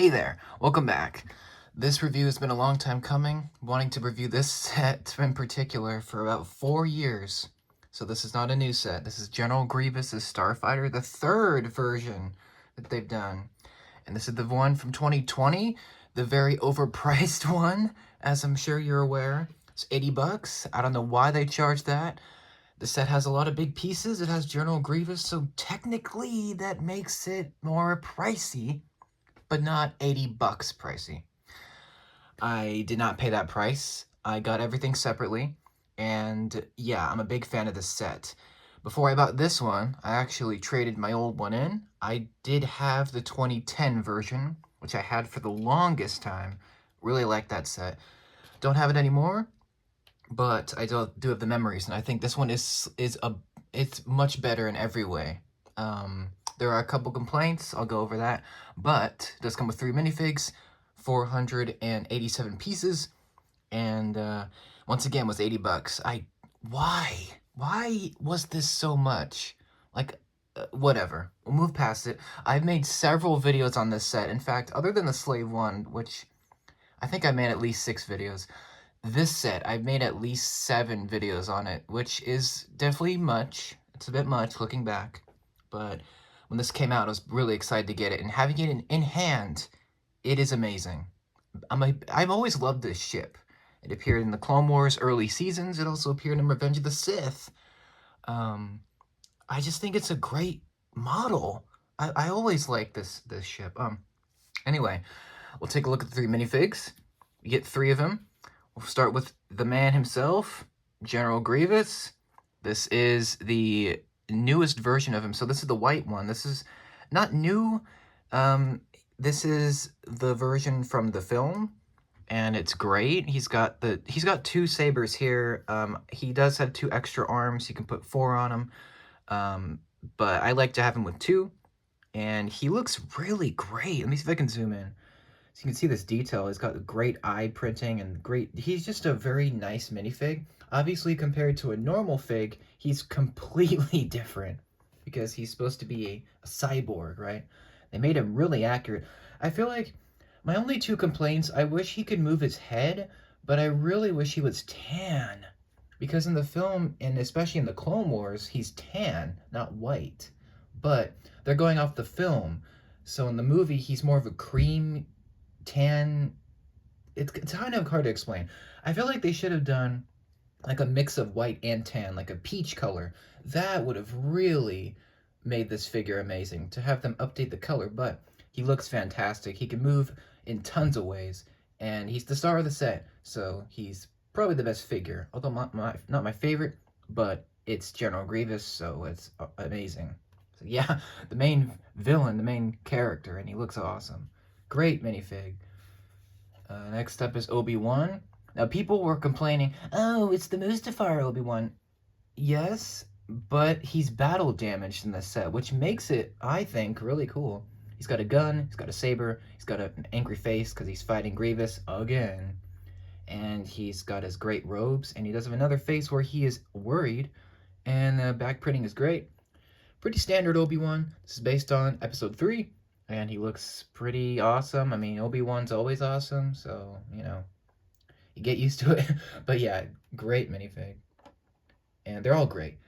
Hey there, welcome back. This review has been a long time coming, wanting to review this set in particular for about 4 years. So this is not a new set, this is General Grievous' Starfighter, the third version that they've done. And this is the one from 2020, the very overpriced one, as I'm sure you're aware. It's 80 bucks, I don't know why they charge that. The set has a lot of big pieces, it has General Grievous, so technically that makes it more pricey, but not 80 bucks pricey. I did not pay that price. I got everything separately, and yeah, I'm a big fan of this set. Before I bought this one, I actually traded my old one in. I did have the 2010 version, which I had for the longest time. Really like that set. Don't have it anymore, but I do have the memories, and I think this one it's much better in every way. There are a couple complaints, I'll go over that, but it does come with 3 minifigs, 487 pieces, and once again was 80 bucks. Why was this so much? Like, whatever, we'll move past it. I've made several videos on this set. In fact, other than the Slave one, which I think I made at least 6 videos, this set, I've made at least 7 videos on it, which is definitely much. It's a bit much looking back, but when this came out, I was really excited to get it, and having it in hand, it is amazing. I've always loved this ship. It appeared in the Clone Wars early seasons. It also appeared in Revenge of the Sith. I just think it's a great model. I always like this ship. Anyway, we'll take a look at the 3 minifigs. We get 3 of them. We'll start with the man himself, General Grievous. This is the newest version of him. So this is the white one. This is not new. This is the version from the film, and it's great. He's got 2 sabers here. He does have 2 extra arms. You can put 4 on him. But I like to have him with 2, and he looks really great. Let me see if I can zoom in. So you can see this detail. He's got great eye printing and he's just a very nice minifig. Obviously, compared to a normal fig, he's completely different because he's supposed to be a cyborg, right? They made him really accurate. I feel like my only 2 complaints, I wish he could move his head, but I really wish he was tan. Because in the film, and especially in the Clone Wars, he's tan, not white. But they're going off the film. So in the movie, he's more of a cream tan. It's kind of hard to explain. I feel like they should have done like a mix of white and tan, like a peach color. That would have really made this figure amazing, to have them update the color. But he looks fantastic. He can move in tons of ways, and he's the star of the set, so he's probably the best figure. Although not my favorite, but it's General Grievous, so it's amazing. So yeah, the main villain, the main character, and he looks awesome. Great minifig. Next up is Obi-Wan. Now, people were complaining, oh, it's the Mustafar Obi-Wan. Yes, but he's battle damaged in this set, which makes it, I think, really cool. He's got a gun, he's got a saber, he's got an angry face because he's fighting Grievous again. And he's got his great robes, and he does have another face where he is worried, and the back printing is great. Pretty standard Obi-Wan. This is based on Episode 3, and he looks pretty awesome. I mean, Obi-Wan's always awesome, so, you know, you get used to it. But yeah, great minifig. And they're all great.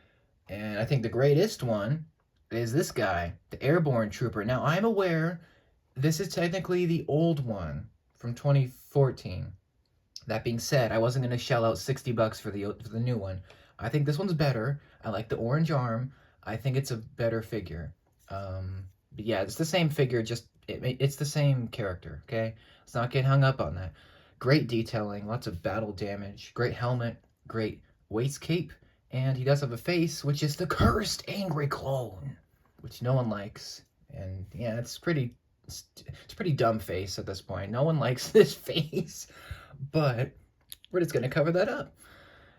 And I think the greatest one is this guy, the Airborne Trooper. Now, I'm aware this is technically the old one from 2014. That being said, I wasn't going to shell out 60 bucks for the new one. I think this one's better. I like the orange arm. I think it's a better figure. But yeah, it's the same figure, just it's the same character, okay? Let's not get hung up on that. Great detailing, lots of battle damage, great helmet, great waist cape, and he does have a face, which is the cursed angry clone, which no one likes. And yeah, it's pretty dumb face at this point. No one likes this face, but we're just gonna cover that up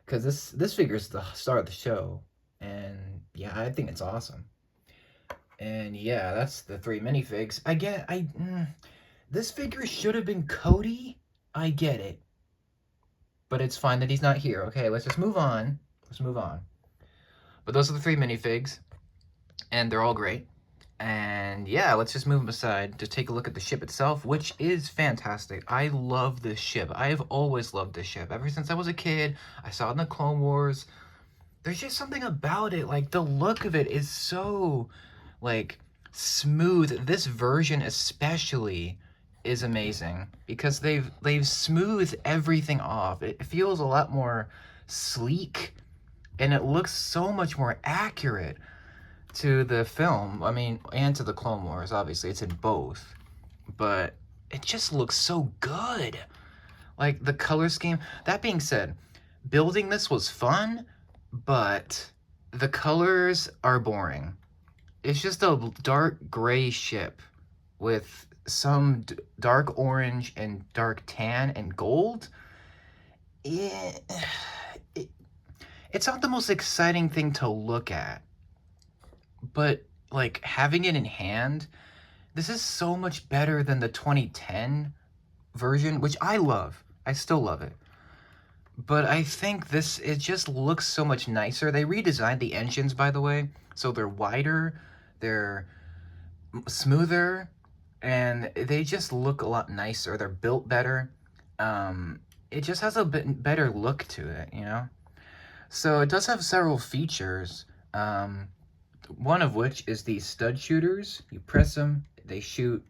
because this figure is the star of the show, and yeah, I think it's awesome. And yeah, that's the 3 minifigs. This figure should have been Cody. I get it. But it's fine that he's not here. Okay, let's just move on. Let's move on. But those are the 3 minifigs, and they're all great. And yeah, let's just move them aside to take a look at the ship itself, which is fantastic. I love this ship. I have always loved this ship. Ever since I was a kid, I saw it in the Clone Wars. There's just something about it. Like, the look of it is so, like, smooth. This version especially is amazing because they've smoothed everything off. It feels a lot more sleek, and it looks so much more accurate to the film. I mean, and to the Clone Wars, obviously. It's in both. But it just looks so good. Like, the color scheme. That being said, building this was fun, but the colors are boring. It's just a dark gray ship with some dark orange and dark tan and gold. It, it's not the most exciting thing to look at. But, like, having it in hand, this is so much better than the 2010 version, which I love. I still love it. But I think it just looks so much nicer. They redesigned the engines, by the way, so they're wider, they're smoother, and they just look a lot nicer. They're built better. It just has a bit better look to it, you know? So it does have several features. One of which is these stud shooters. You press them, they shoot.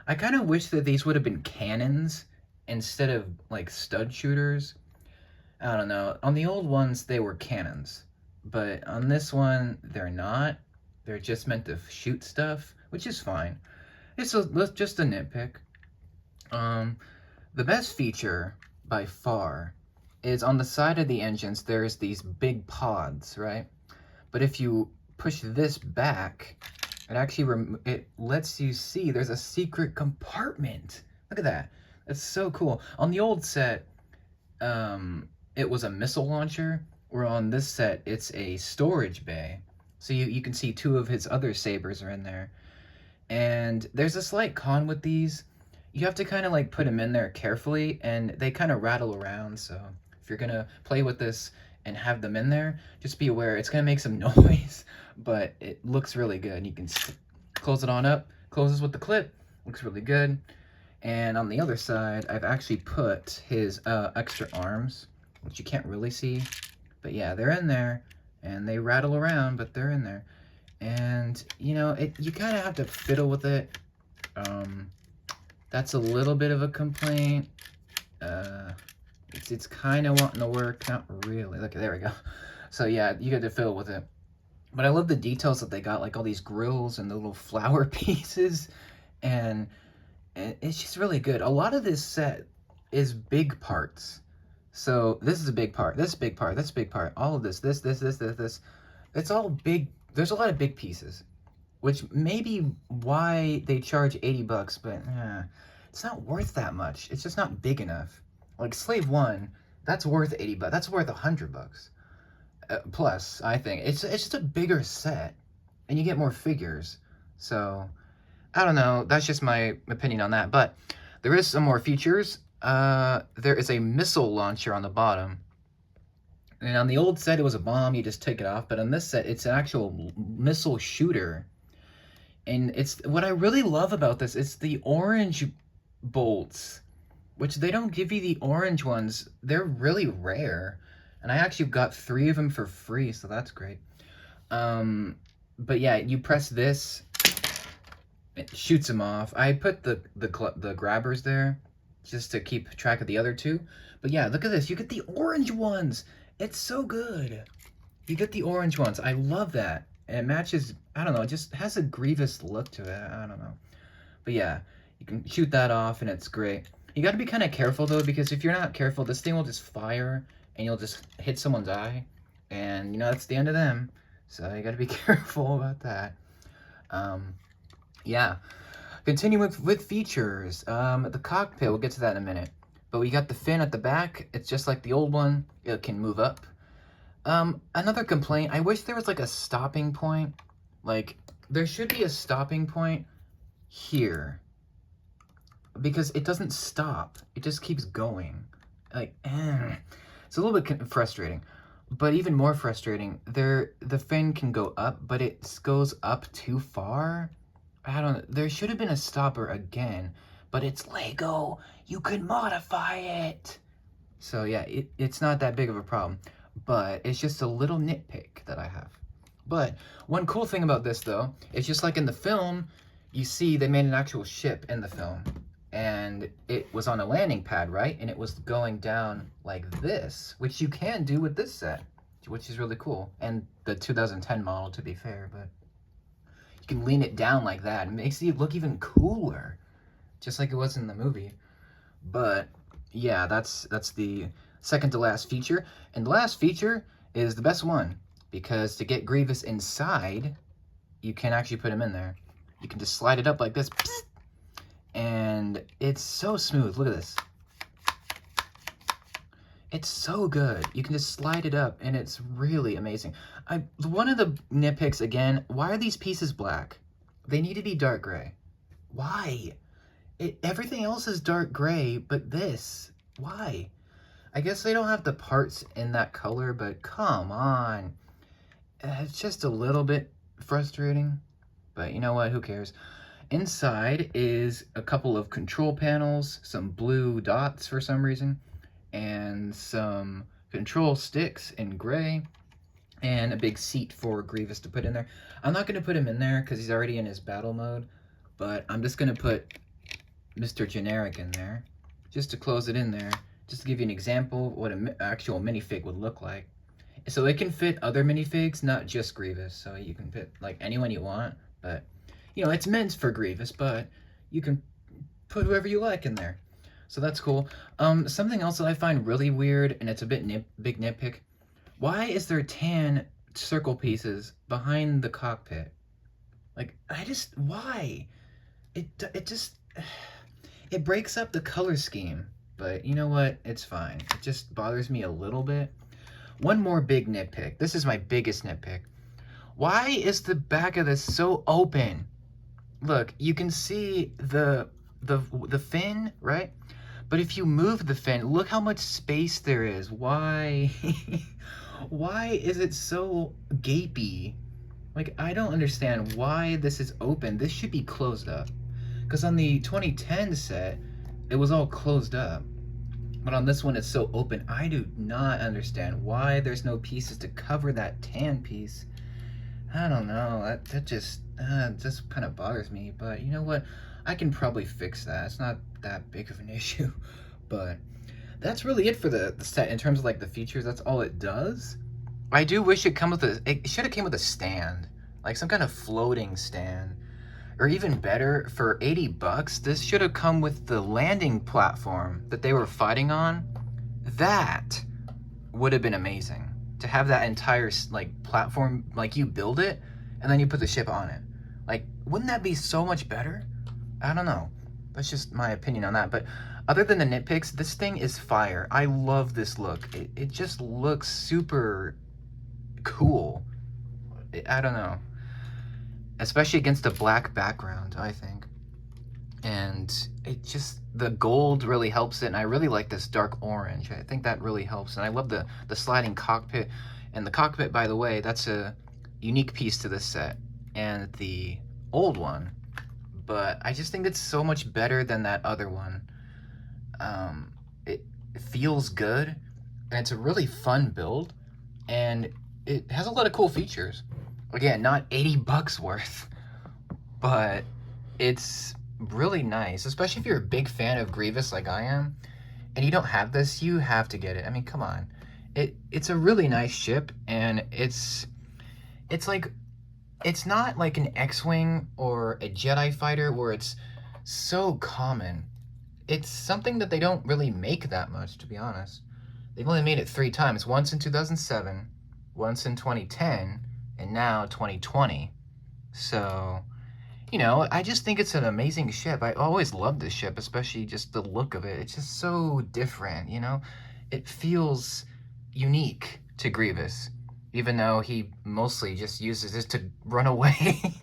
I kind of wish that these would have been cannons instead of, like, stud shooters. I don't know. On the old ones, they were cannons. But on this one, they're not. They're just meant to shoot stuff, which is fine. It's just a nitpick. The best feature, by far, is on the side of the engines, there's these big pods, right? But if you push this back, it actually it lets you see there's a secret compartment. Look at that. That's so cool. On the old set, it was a missile launcher, where on this set, it's a storage bay. So you can see two of his other sabers are in there. And there's a slight con with these. You have to kind of, like, put them in there carefully, and they kind of rattle around. So if you're gonna play with this and have them in there, just be aware it's gonna make some noise, but it looks really good. You can close it on up, closes with the clip, looks really good. And on the other side, I've actually put his extra arms, which you can't really see, but yeah, they're in there, and they rattle around, but they're in there. And, you know, you kind of have to fiddle with it. That's a little bit of a complaint. It's kind of wanting to work, not really. Look, there we go. So yeah, you got to fiddle with it. But I love the details that they got, like all these grills and the little flower pieces, and it's just really good. A lot of this set is big parts. So this is a big part, this big part, this big part, all of this. It's all big. There's a lot of big pieces, which may be why they charge $80, but it's not worth that much. It's just not big enough. Like Slave 1, that's worth $80. That's worth $100. Plus, I think it's just a bigger set, and you get more figures. So I don't know. That's just my opinion on that. But there is some more features. There is a missile launcher on the bottom. And on the old set, it was a bomb. You just take it off. But on this set, it's an actual missile shooter. And it's what I really love about this. It's the orange bolts, which they don't give you the orange ones. They're really rare. And I actually got 3 of them for free, so that's great. But yeah, you press this, it shoots them off. I put the grabbers there just to keep track of the other 2. But yeah, look at this. You get the orange ones. It's so good. You get the orange ones. I love that. And it matches, I don't know, it just has a Grievous look to it. I don't know. But yeah, you can shoot that off, and it's great. You got to be kind of careful, though, because if you're not careful, this thing will just fire, and you'll just hit someone's eye. And, you know, that's the end of them. So you got to be careful about that. Yeah. Continuing with features. The cockpit, we'll get to that in a minute. But we got the fin at the back. It's just like the old one. It can move up. Another complaint. I wish there was, like, a stopping point. Like, there should be a stopping point here. Because it doesn't stop. It just keeps going. Like, it's a little bit frustrating. But even more frustrating, the fin can go up, but it goes up too far. I don't know. There should have been a stopper again, but it's Lego. You can modify it. So yeah, it's not that big of a problem, but it's just a little nitpick that I have. But one cool thing about this though, is just like in the film, you see they made an actual ship in the film, and it was on a landing pad, right? And it was going down like this, which you can do with this set, which is really cool. And the 2010 model, to be fair, but you can lean it down like that. It makes it look even cooler, just like it was in the movie. But yeah, that's the second to last feature. And the last feature is the best one, because to get Grievous inside, you can actually put him in there. You can just slide it up like this, and it's so smooth. Look at this. It's so good. You can just slide it up, and it's really amazing. One of the nitpicks, again, why are these pieces black? They need to be dark gray. Why? Everything else is dark gray, but this, why? I guess they don't have the parts in that color, but come on. It's just a little bit frustrating, but you know what, who cares? Inside is a couple of control panels, some blue dots for some reason, and some control sticks in gray, and a big seat for Grievous to put in there. I'm not going to put him in there because he's already in his battle mode, but I'm just going to put Mr. Generic in there, just to close it in there, just to give you an example of what an actual minifig would look like. So it can fit other minifigs, not just Grievous, so you can fit like anyone you want, but you know, it's meant for Grievous, but you can put whoever you like in there. So that's cool. Something else that I find really weird, and it's a bit big nitpick, why is there tan circle pieces behind the cockpit? Like, why? It just, it breaks up the color scheme, but you know what? It's fine. It just bothers me a little bit. One more big nitpick. This is my biggest nitpick. Why is the back of this so open? Look, you can see the fin, right? But if you move the fin, look how much space there is. Why? Why is it so gapy? Like, I don't understand why this is open. This should be closed up. Because on the 2010 set, it was all closed up. But on this one, it's so open. I do not understand why there's no pieces to cover that tan piece. I don't know. That just kind of bothers me. But you know what? I can probably fix that. It's not that big of an issue. But that's really it for the set in terms of like the features. That's all it does. I do wish it should have came with a stand, like some kind of floating stand. Or even better, for 80 bucks, this should have come with the landing platform that they were fighting on. That would have been amazing. To have that entire like platform, like you build it, and then you put the ship on it. Like, wouldn't that be so much better? I don't know. That's just my opinion on that. But other than the nitpicks, this thing is fire. I love this look. It just looks super cool. I don't know. Especially against a black background, I think. And it just, the gold really helps it, and I really like this dark orange. I think that really helps, and I love the sliding cockpit. And the cockpit, by the way, that's a unique piece to this set, and the old one. But I just think it's so much better than that other one. It feels good, and it's a really fun build, and it has a lot of cool features. Again, not 80 bucks worth, but it's really nice, especially if you're a big fan of Grievous like I am, and you don't have this, you have to get it. I mean, come on. It's a really nice ship, and it's like, it's not like an X-Wing or a Jedi fighter where it's so common. It's something that they don't really make that much, to be honest. They've only made it 3 times, once in 2007, once in 2010, and now 2020. So, you know, I just think it's an amazing ship. I always loved this ship, especially just the look of it. It's just so different, you know? It feels unique to Grievous, even though he mostly just uses it to run away.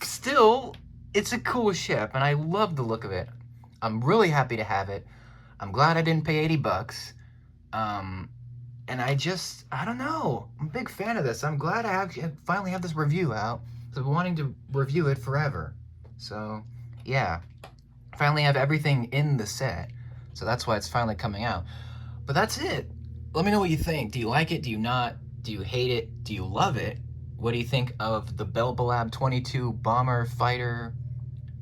Still, it's a cool ship, and I love the look of it. I'm really happy to have it. I'm glad I didn't pay 80 bucks. And I don't know. I'm a big fan of this. I'm glad I finally have this review out. So I've been wanting to review it forever. So, yeah. Finally have everything in the set. So that's why it's finally coming out. But that's it. Let me know what you think. Do you like it? Do you not? Do you hate it? Do you love it? What do you think of the Belbalab 22 Bomber Fighter?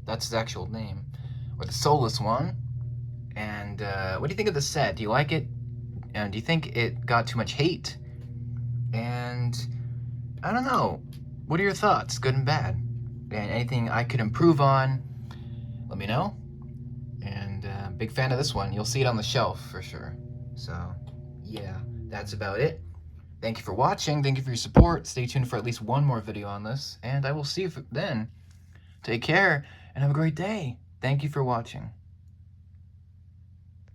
That's his actual name. Or the Soulless one? And what do you think of the set? Do you like it? And do you think it got too much hate? And I don't know. What are your thoughts, good and bad? And anything I could improve on, let me know. And big fan of this one. You'll see it on the shelf for sure. So, yeah, that's about it. Thank you for watching. Thank you for your support. Stay tuned for at least one more video on this. And I will see you then. Take care and have a great day. Thank you for watching.